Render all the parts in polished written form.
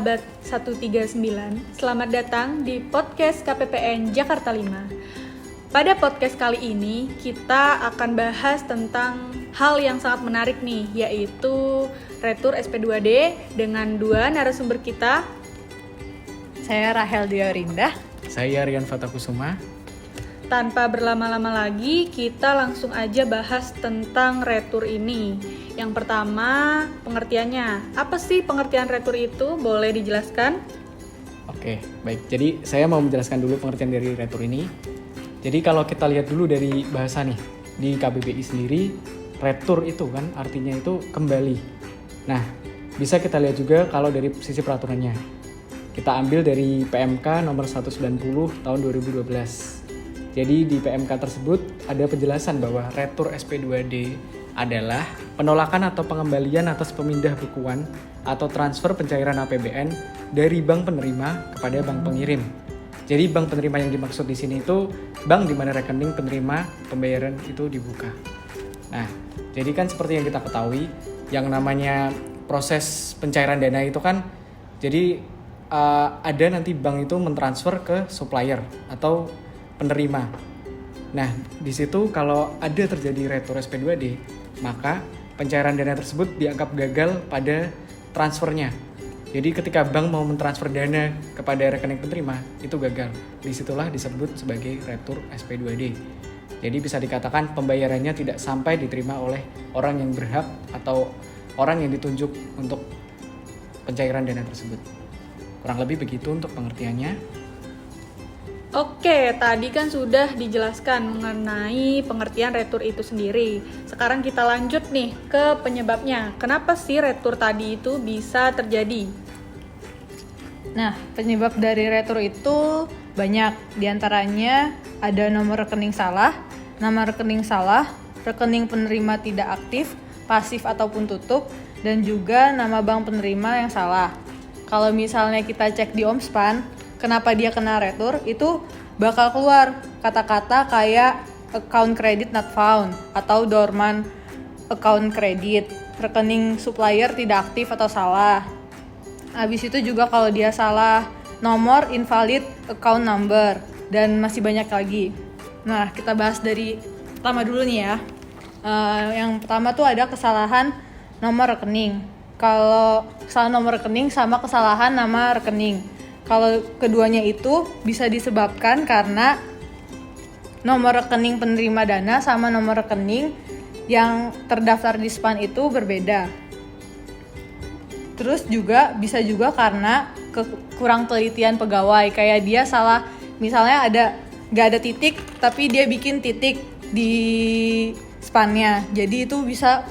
sahabat 139, selamat datang di podcast KPPN Jakarta 5. Pada podcast kali ini, kita akan bahas tentang hal yang sangat menarik nih, yaitu Retur SP2D dengan dua narasumber kita. Saya Rahel Diorinda. Saya Rian Fatakusuma. Tanpa berlama-lama lagi, kita langsung aja bahas tentang retur ini. Yang pertama, pengertiannya. Apa sih pengertian retur itu? Boleh dijelaskan? Oke, baik. Jadi saya mau menjelaskan dulu pengertian dari retur ini. Jadi kalau kita lihat dulu dari bahasa nih, di KBBI sendiri, retur itu kan artinya itu kembali. Nah, bisa kita lihat juga kalau dari sisi peraturannya. Kita ambil dari PMK nomor 190 tahun 2012. Jadi di PMK tersebut ada penjelasan bahwa retur SP2D adalah penolakan atau pengembalian atas pemindah bukuan atau transfer pencairan APBN dari bank penerima kepada bank pengirim. Jadi bank penerima yang dimaksud di sini itu bank di mana rekening penerima pembayaran itu dibuka. Nah, jadi kan seperti yang kita ketahui, yang namanya proses pencairan dana itu kan jadi ada nanti bank itu mentransfer ke supplier atau penerima. Nah, di situ kalau ada terjadi retur SP2D, maka pencairan dana tersebut dianggap gagal pada transfernya. Jadi ketika bank mau mentransfer dana kepada rekening penerima, itu gagal. Disitulah disebut sebagai retur SP2D. Jadi bisa dikatakan pembayarannya tidak sampai diterima oleh orang yang berhak atau orang yang ditunjuk untuk pencairan dana tersebut. Kurang lebih begitu untuk pengertiannya. Oke, tadi kan sudah dijelaskan mengenai pengertian retur itu sendiri. Sekarang kita lanjut nih ke penyebabnya. Kenapa sih retur tadi itu bisa terjadi? Nah, penyebab dari retur itu banyak. Di antaranya ada nomor rekening salah, nama rekening salah, rekening penerima tidak aktif, pasif ataupun tutup, dan juga nama bank penerima yang salah. Kalau misalnya kita cek di Omspan, kenapa dia kena retur, itu bakal keluar kata-kata kayak account credit not found atau dormant account credit, rekening supplier tidak aktif atau salah. Habis itu juga kalau dia salah nomor invalid account number dan masih banyak lagi. Nah, kita bahas dari pertama dulu nih ya. Yang pertama tuh ada kesalahan nomor rekening. Kalau kesalahan nomor rekening sama kesalahan nama rekening. Kalau keduanya itu bisa disebabkan karena nomor rekening penerima dana sama nomor rekening yang terdaftar di SPAN itu berbeda. Terus juga bisa juga karena kurang telitian pegawai, kayak dia salah, misalnya nggak ada titik tapi dia bikin titik di SPAN-nya. Jadi itu bisa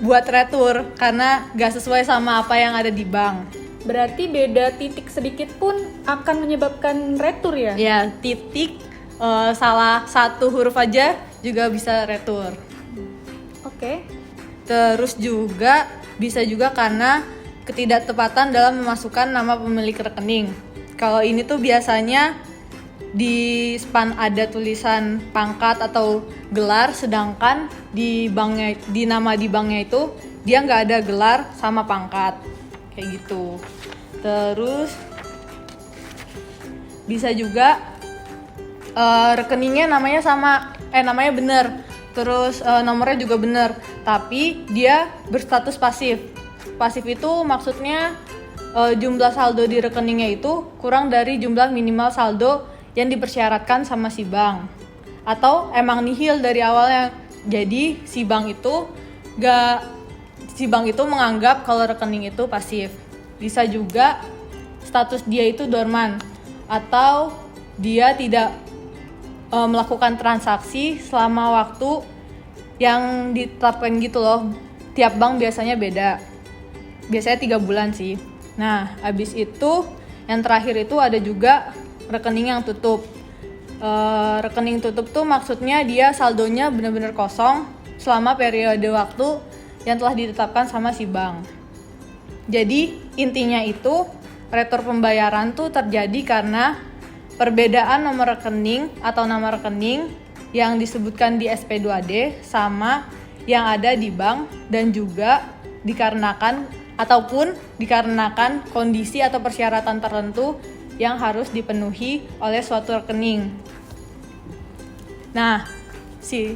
buat retur karena nggak sesuai sama apa yang ada di bank. Berarti beda titik sedikit pun akan menyebabkan retur ya? Ya, titik salah satu huruf aja juga bisa retur. Oke. Terus juga bisa juga karena ketidaktepatan dalam memasukkan nama pemilik rekening. Kalau ini tuh biasanya di SPAN ada tulisan pangkat atau gelar, sedangkan di nama di banknya itu dia nggak ada gelar sama pangkat. Kayak gitu. Terus bisa juga rekeningnya namanya bener, terus nomornya juga bener, tapi dia berstatus pasif. Pasif itu maksudnya jumlah saldo di rekeningnya itu kurang dari jumlah minimal saldo yang dipersyaratkan sama si bank, atau emang nihil dari awalnya. Jadi si bank itu menganggap kalau rekening itu pasif. Bisa juga status dia itu dorman atau dia tidak melakukan transaksi selama waktu yang ditetapkan gitu loh. Tiap bank biasanya beda. Biasanya 3 bulan sih. Nah, habis itu yang terakhir itu ada juga rekening yang tutup. Rekening tutup tuh maksudnya dia saldonya benar-benar kosong selama periode waktu yang telah ditetapkan sama si bank. Jadi intinya itu retur pembayaran tuh terjadi karena perbedaan nomor rekening atau nama rekening yang disebutkan di SP2D sama yang ada di bank, dan juga dikarenakan ataupun dikarenakan kondisi atau persyaratan tertentu yang harus dipenuhi oleh suatu rekening. Nah, si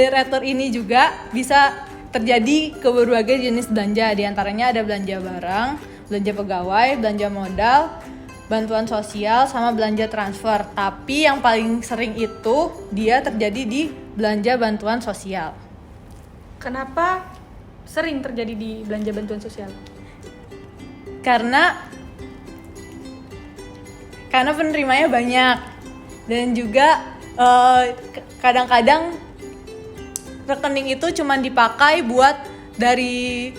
retur ini juga bisa terjadi ke berbagai jenis belanja. Di antaranya ada belanja barang, belanja pegawai, belanja modal, bantuan sosial, sama belanja transfer. Tapi yang paling sering itu dia terjadi di belanja bantuan sosial. Kenapa sering terjadi di belanja bantuan sosial? Karena penerimanya banyak dan juga kadang-kadang rekening itu cuma dipakai buat dari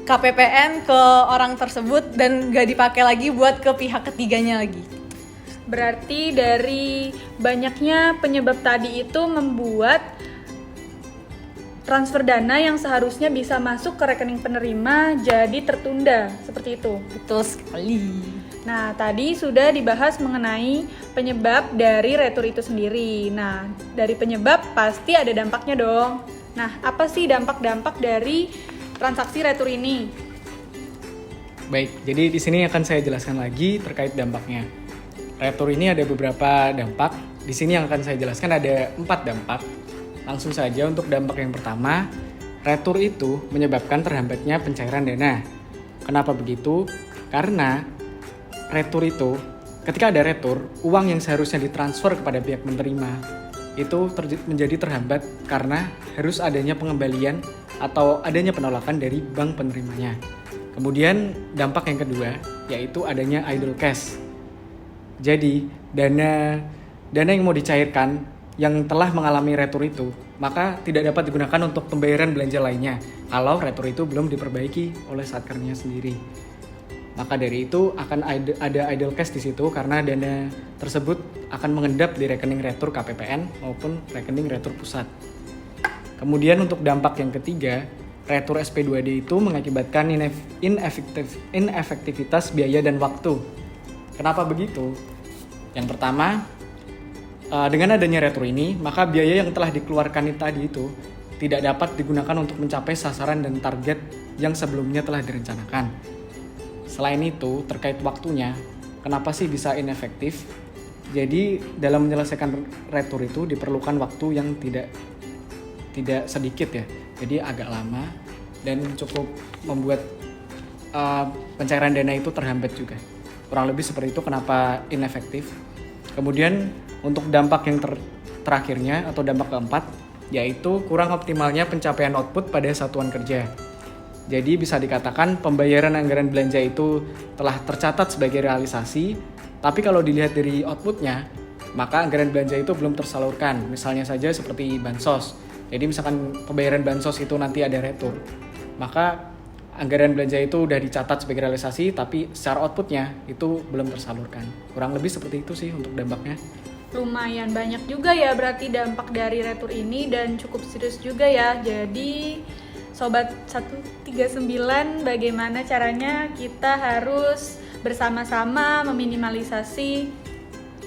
KPPN ke orang tersebut dan gak dipakai lagi buat ke pihak ketiganya lagi. Berarti dari banyaknya penyebab tadi itu membuat transfer dana yang seharusnya bisa masuk ke rekening penerima jadi tertunda, seperti itu. Betul sekali. Nah, tadi sudah dibahas mengenai penyebab dari retur itu sendiri. Nah, dari penyebab pasti ada dampaknya dong. Nah, apa sih dampak-dampak dari transaksi retur ini? Baik, jadi di sini akan saya jelaskan lagi terkait dampaknya. Retur ini ada beberapa dampak. Di sini yang akan saya jelaskan ada 4 dampak. Langsung saja untuk dampak yang pertama, retur itu menyebabkan terhambatnya pencairan dana. Kenapa begitu? Karena retur itu, ketika ada retur, uang yang seharusnya ditransfer kepada pihak menerima itu menjadi terhambat karena harus adanya pengembalian atau adanya penolakan dari bank penerimanya. Kemudian dampak yang kedua yaitu adanya idle cash. Jadi dana yang mau dicairkan yang telah mengalami retur itu, maka tidak dapat digunakan untuk pembayaran belanja lainnya kalau retur itu belum diperbaiki oleh satkernya sendiri. Maka dari itu akan ada idle cash di situ karena dana tersebut akan mengendap di rekening retur KPPN maupun rekening retur pusat. Kemudian untuk dampak yang ketiga, retur SP2D itu mengakibatkan inefektivitas biaya dan waktu. Kenapa begitu? Yang pertama, dengan adanya retur ini, maka biaya yang telah dikeluarkan tadi itu tidak dapat digunakan untuk mencapai sasaran dan target yang sebelumnya telah direncanakan. Selain itu, terkait waktunya, kenapa sih bisa inefektif? Jadi, dalam menyelesaikan retur itu diperlukan waktu yang tidak sedikit ya. Jadi agak lama dan cukup membuat pencairan dana itu terhambat juga. Kurang lebih seperti itu kenapa inefektif. Kemudian untuk dampak yang terakhirnya atau dampak keempat, yaitu kurang optimalnya pencapaian output pada satuan kerja. Jadi bisa dikatakan pembayaran anggaran belanja itu telah tercatat sebagai realisasi, tapi kalau dilihat dari outputnya, maka anggaran belanja itu belum tersalurkan. Misalnya saja seperti bansos. Jadi misalkan pembayaran bansos itu nanti ada retur, maka anggaran belanja itu udah dicatat sebagai realisasi, tapi secara outputnya itu belum tersalurkan. Kurang lebih seperti itu sih untuk dampaknya. Lumayan banyak juga ya berarti dampak dari retur ini dan cukup serius juga ya. Jadi Sobat 139, bagaimana caranya kita harus bersama-sama meminimalisasi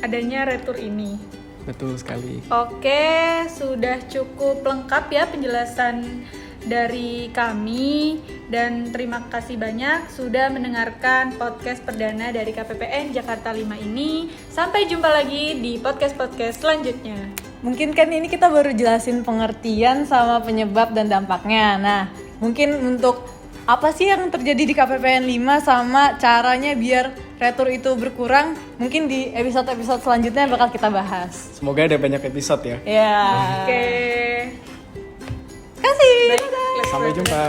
adanya retur ini? Betul sekali. Oke, sudah cukup lengkap ya penjelasan dari kami dan terima kasih banyak sudah mendengarkan podcast perdana dari KPPN Jakarta 5 ini. Sampai jumpa lagi di podcast-podcast selanjutnya. Mungkin kan ini kita baru jelasin pengertian sama penyebab dan dampaknya. Nah, mungkin untuk apa sih yang terjadi di KPPN 5 sama caranya biar retur itu berkurang, mungkin di episode-episode selanjutnya bakal kita bahas. Semoga ada banyak episode ya. Ya. Oke. Kasih. Baik, Sampai jumpa.